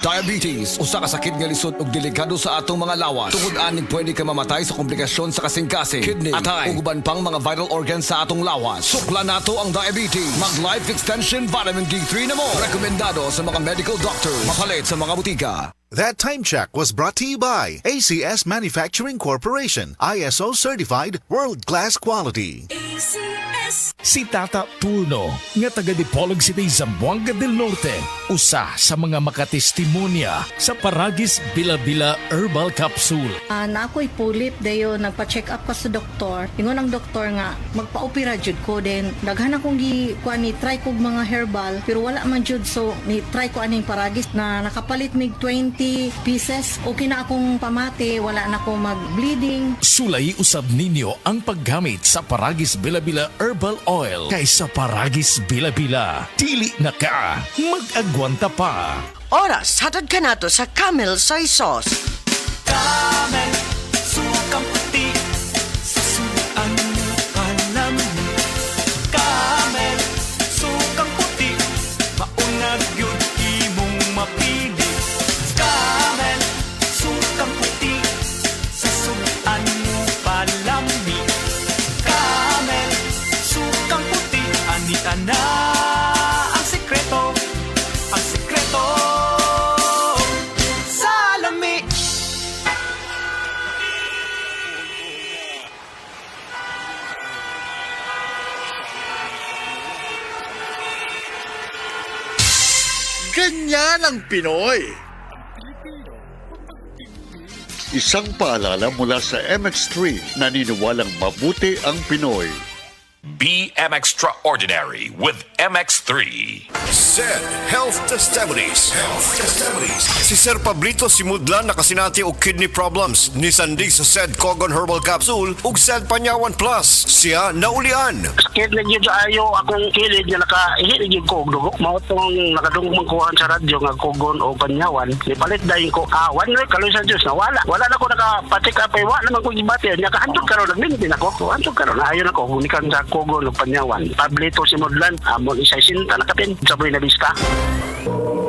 Diabetes, usa ka sakit nga lisod ug delikado sa atong mga lawas. Tungod aning pwede ka mamatay sa komplikasyon sa kasing-kasing, kidney, atay, ug uban pang mga vital organs sa atong lawas. Sukla nato ang diabetes. Mag Life Extension Vitamin D3 na mo. Rekomendado sa mga medical doctor. Mapalit sa mga butika. That time check was brought to you by ACS Manufacturing Corporation, ISO certified, world-class quality. Si Tata Purno, nga taga Dipolog City, Zamboanga del Norte, usa sa mga makatestimonya sa Paragis Bila-Bila Herbal Capsule. Na ako'y pulip dayo nagpa-check up ka sa doktor. Ingon ang doktor nga magpa-opera jud ko din. Daghan akong ni try kog mga herbal pero wala man jud, so ni try ko aning Paragis na nakapalit mig 20 pieces. Okay na akong pamate, wala na ako mag-bleeding. Sulay usab ninyo ang paggamit sa Paragis Bila-Bila Herbal Oil kaysa Paragis Bila-Bila. Dili na ka, mag-agwanta pa. Oras, hatad ka nato sa Camel Soy Sauce. Camel, sukang puti, sasuan mo palaman. Camel, sukang puti, maunag yun imong mapili. Camel, sukang puti, sasuan mo palami. Camel, sukang puti, anita na ang sekreto, ang sekreto. Salami. Ganyan ang Pinoy. Isang paalala mula sa MX3, naniniwalang mabuti ang Pinoy. Be extraordinary with MX3. SED Health Testimonies. Si Sir Pablito Simudlan nakasinati og kidney problems ni sandig sa SED Cogon Herbal Capsule ug SED Panyawan Plus. Siya naulian. Sakit na yun sa ayo akong kilid nga nakahilig yung kog dugo. Mao tong nakadungog magkuhan sa radyo nga Cogon o Panyawan. Ipalit dahin ko awan na kaloy sa Diyos na wala. Wala na ko nakapatik up ay wala naman ko gibati. Nya kahandog karon nagmintin ako. Handog karon ayon ako hunikan sa Cogon o Panyawan. Pablito Simudlan amon isa sinta na kapin. Saboy na bista.